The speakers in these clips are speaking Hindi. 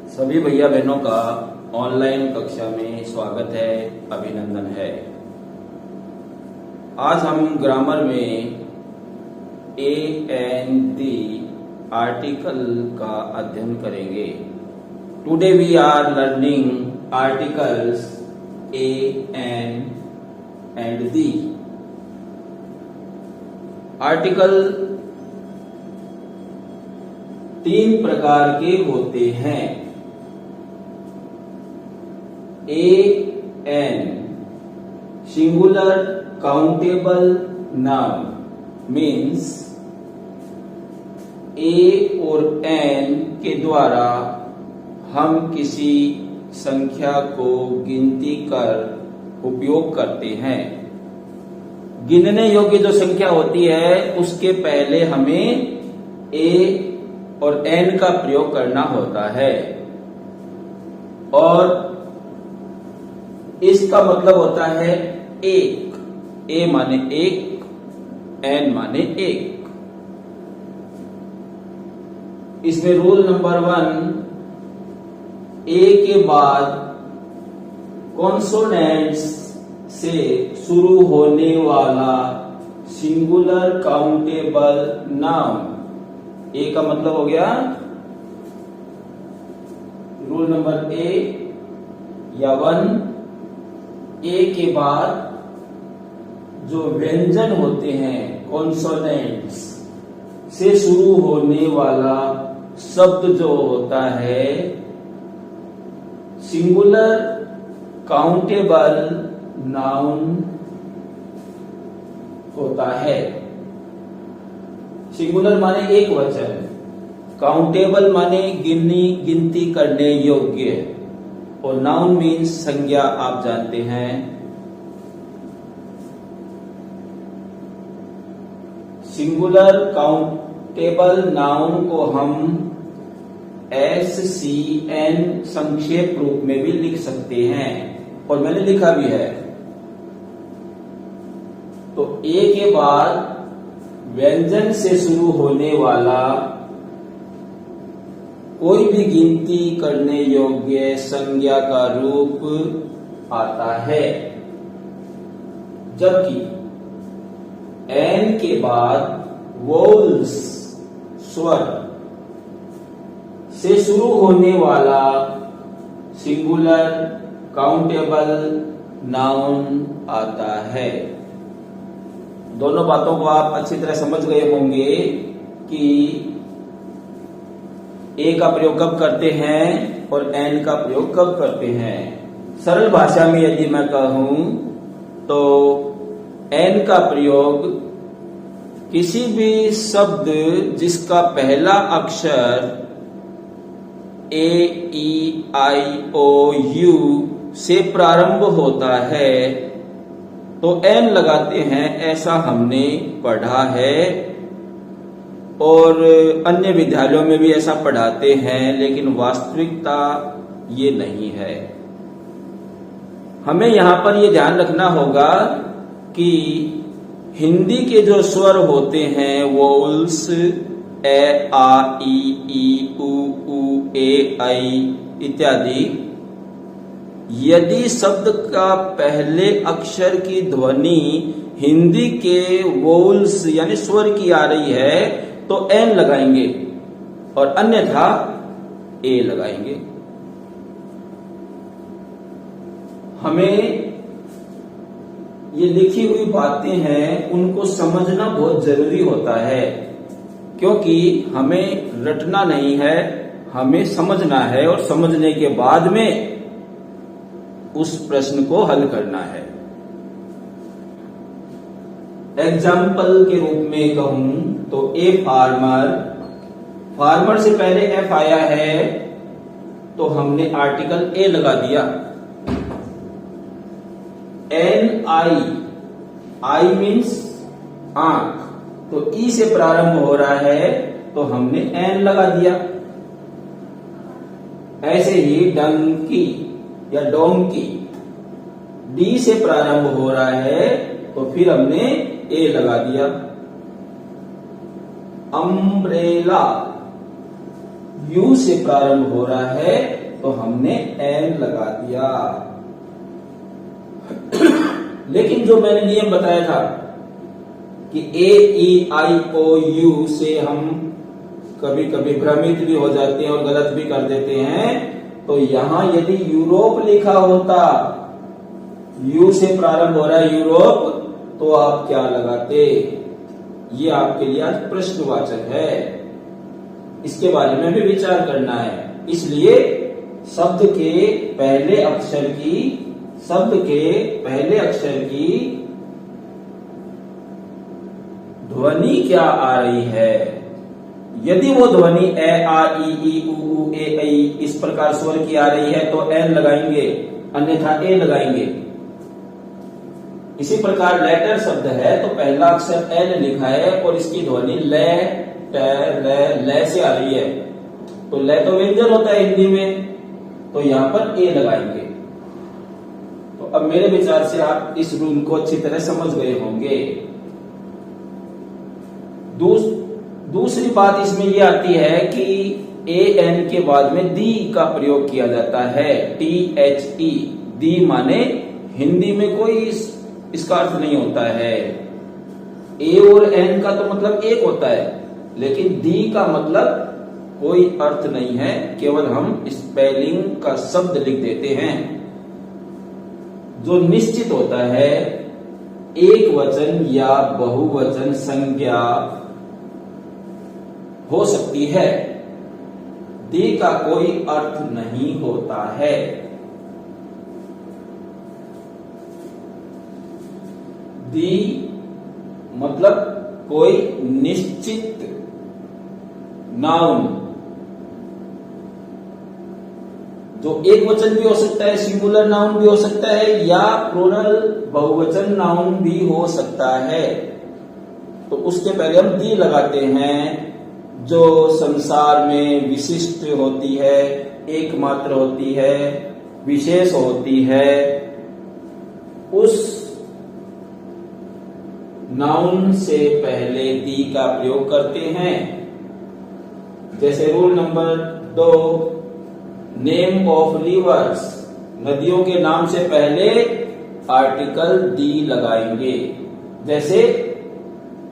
सभी भैया बहनों का ऑनलाइन कक्षा में स्वागत है, अभिनंदन है। आज हम ग्रामर में ए एंड दी आर्टिकल का अध्ययन करेंगे। Today we are learning articles a and the. Article 3 प्रकार के होते हैं। A an singular countable noun means a और एन के द्वारा हम किसी संख्या को गिनती कर उपयोग करते हैं। गिनने योग्य जो संख्या होती है उसके पहले हमें ए और एन का प्रयोग करना होता है और इसका मतलब होता है एक। ए माने एक, एन माने एक। इसमें रूल नंबर 1, ए के बाद कॉन्सोनेंट्स से शुरू होने वाला सिंगुलर काउंटेबल नाउन। ए का मतलब हो गया रूल नंबर ए या 1, ए के बाद जो व्यंजन होते हैं कॉन्सोनेंट्स से शुरू होने वाला शब्द जो होता है सिंगुलर काउंटेबल नाउन होता है। सिंगुलर माने एक वचन, काउंटेबल माने गिनती करने योग्य, और नाउन मीन्स संज्ञा। आप जानते हैं सिंगुलर काउंटेबल नाउन को हम SCN संक्षेप रूप में भी लिख सकते हैं और मैंने लिखा भी है। तो ए के बाद व्यंजन से शुरू होने वाला कोई भी गिनती करने योग्य संज्ञा का रूप आता है, जबकि एन के बाद वोल्स स्वर से शुरू होने वाला सिंगुलर काउंटेबल नाउन आता है। दोनों बातों को आप अच्छी तरह समझ गए होंगे कि ए का प्रयोग कब करते हैं और एन का प्रयोग कब करते हैं। सरल भाषा में यदि मैं कहूं तो एन का प्रयोग किसी भी शब्द जिसका पहला अक्षर ए ई आई ओ यू से प्रारंभ होता है तो एन लगाते हैं, ऐसा हमने पढ़ा है और अन्य विद्यालयों में भी ऐसा पढ़ाते हैं, लेकिन वास्तविकता ये नहीं है। हमें यहां पर ये ध्यान रखना होगा कि हिंदी के जो स्वर होते हैं वोल्स ए आ ई उ ए आई इत्यादि, यदि शब्द का पहले अक्षर की ध्वनि हिंदी के वोल्स यानी स्वर की आ रही है तो एन लगाएंगे और अन्यथा ए लगाएंगे। हमें ये लिखी हुई बातें हैं उनको समझना बहुत जरूरी होता है, क्योंकि हमें रटना नहीं है, हमें समझना है और समझने के बाद में उस प्रश्न को हल करना है। एग्जाम्पल के रूप में कहूं तो ए फार्मर, फार्मर से पहले एफ आया है तो हमने आर्टिकल ए लगा दिया। एन आई, आई मीन्स आंख, तो ई से प्रारंभ हो रहा है तो हमने एन लगा दिया। ऐसे ही डंकी या डोंकी, डी से प्रारंभ हो रहा है तो फिर हमने ए लगा दिया। अम्ब्रेला, यू से प्रारंभ हो रहा है तो हमने एन लगा दिया। लेकिन जो मैंने नियम बताया था कि ए ई आई ओ यू से हम कभी कभी भ्रमित भी हो जाते हैं और गलत भी कर देते हैं, तो यहां यदि यूरोप लिखा होता, यू से प्रारंभ हो रहा है यूरोप, तो आप क्या लगाते? ये आपके लिए आज प्रश्नवाचक है, इसके बारे में भी विचार करना है। इसलिए शब्द के पहले अक्षर की ध्वनि क्या आ रही है। यदि वो ध्वनि ए आ ई उ ए ऐ इस प्रकार स्वर की आ रही है तो एन लगाएंगे, अन्यथा ए लगाएंगे। इसी प्रकार लेटर शब्द है तो पहला अक्षर एल लिखा है और इसकी ध्वनि ले ले से आ रही है, तो ले तो व्यंजन होता है हिंदी में, तो यहां पर ए लगाएंगे। तो अब मेरे विचार से आप इस रूल को अच्छी तरह समझ गए होंगे। दूसरी बात इसमें यह आती है कि ए एन के बाद में दी का प्रयोग किया जाता है, टी एच ई। दी माने हिंदी में कोई इसका अर्थ नहीं होता है। ए और एन का तो मतलब एक होता है, लेकिन दी का मतलब कोई अर्थ नहीं है, केवल हम स्पेलिंग का शब्द लिख देते हैं। जो निश्चित होता है एक वचन या बहुवचन संज्ञा हो सकती है, दी का कोई अर्थ नहीं होता है। दी मतलब कोई निश्चित नाउन, जो एक वचन भी हो सकता है, सिंगुलर नाउन भी हो सकता है, या प्लूरल बहुवचन नाउन भी हो सकता है। तो उसके पहले हम दी लगाते हैं, जो संसार में विशिष्ट होती है, एकमात्र होती है, विशेष होती है, उस नाउन से पहले दी का प्रयोग करते हैं। जैसे rule number 2, name of reverse, नदियों के नाम से पहले आर्टिकल दी लगाएंगे। जैसे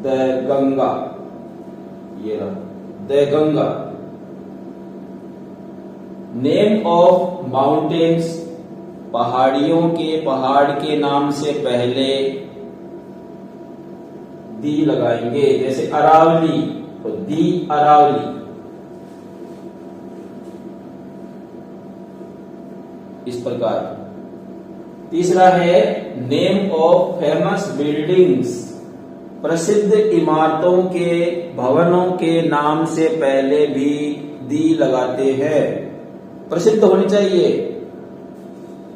द गंगा, ये रहा the Ganga. Name of mountains, पहाड़ के नाम से पहले दी लगाएंगे। जैसे अरावली, तो दी अरावली। इस प्रकार। तीसरा है नेम ऑफ फेमस बिल्डिंग्स, प्रसिद्ध इमारतों के भवनों के नाम से पहले भी दी लगाते हैं, प्रसिद्ध होनी चाहिए।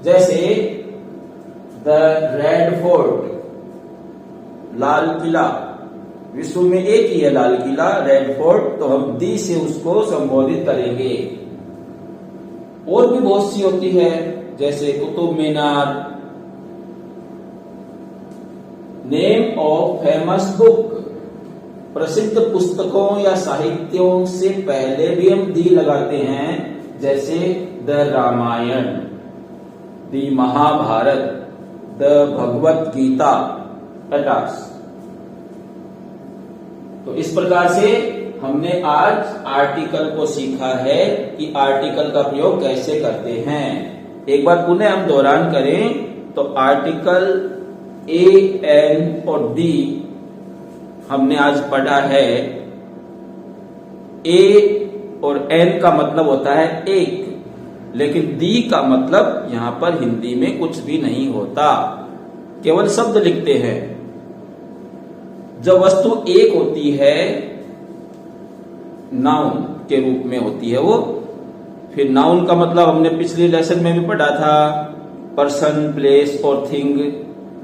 जैसे the Red fort, Lal Qila, विश्व में एक ही है लाल किला, रेड फोर्ट, तो हम दी से उसको संबोधित करेंगे। और भी बहुत सी होती है, जैसे Qutub Minar. Name of famous book, प्रसिद्ध पुस्तकों या साहित्यों से पहले भी हम दी लगाते हैं। जैसे the Ramayana, the Mahabharata, the Bhagavad Gita, etcetera. तो इस प्रकार से हमने आज आर्टिकल को सीखा है कि आर्टिकल का प्रयोग कैसे करते हैं। एक बार पुनः हम दोहरान करें तो आर्टिकल ए, एन और दी हमने आज पढ़ा है। ए और एन का मतलब होता है एक, लेकिन दी का मतलब यहां पर हिंदी में कुछ भी नहीं होता, केवल शब्द लिखते हैं। जब वस्तु एक होती है, नाउन के रूप में होती है वो। फिर नाउन का मतलब हमने पिछले लेसन में भी पढ़ा था, पर्सन, प्लेस और thing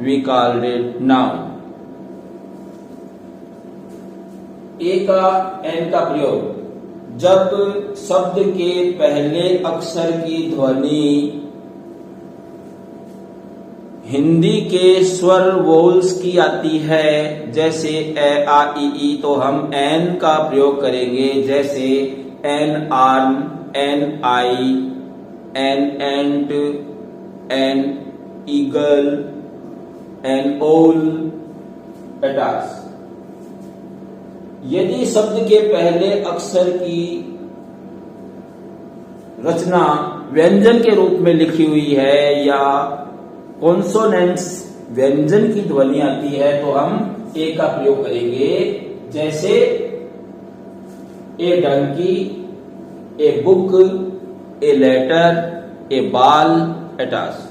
we called it noun. A का एन का प्रयोग, जब शब्द के पहले अक्षर की ध्वनि हिंदी के स्वर वोल्स की आती है, जैसे ए आ ई, तो हम एन का प्रयोग करेंगे। जैसे an arm, an eye, an ant, an eagle, an owl, a task। यदि शब्द के पहले अक्षर की रचना व्यंजन के रूप में लिखी हुई है या कॉन्सोनेंट्स व्यंजन की ध्वनि आती है तो हम ए का प्रयोग करेंगे। जैसे a donkey, a book, a letter, a ball, a task.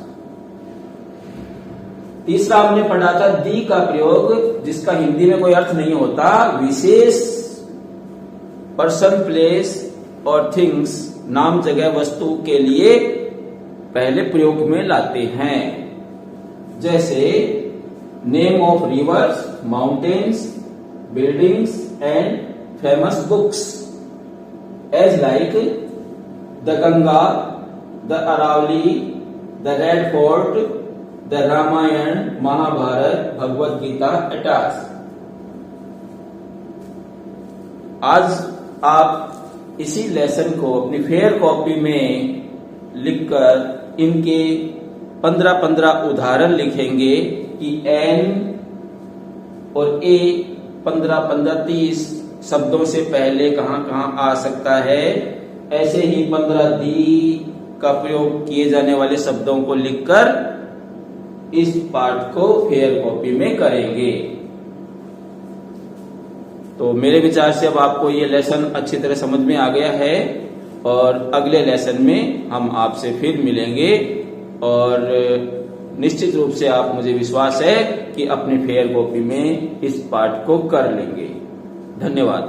तीसरा हमने पढ़ा था दी का प्रयोग, जिसका हिंदी में कोई अर्थ नहीं होता, विशेष पर्सन, प्लेस और थिंग्स, नाम, जगह, वस्तु के लिए पहले प्रयोग में लाते हैं। जैसे name of rivers, mountains, buildings and famous books, as like the Ganga, the Aravalli, the Red Fort, the Ramayana, Mahabharata, Bhagavad Gita, etcetera. आज आप इसी लेसन को अपनी फेयर कॉपी में लिखकर इनके 15-15 उदाहरण लिखेंगे कि एन और ए 15-15, 30 शब्दों से पहले कहां कहां आ सकता है। ऐसे ही 15 दी का प्रयोग किए जाने वाले शब्दों को लिखकर इस पाठ को फेयर कॉपी में करेंगे। तो मेरे विचार से अब आपको ये लेसन अच्छी तरह समझ में आ गया है और अगले लेसन में हम आपसे फिर मिलेंगे और निश्चित रूप से आप, मुझे विश्वास है कि अपनी फेयर कॉपी में इस पाठ को कर लेंगे। धन्यवाद।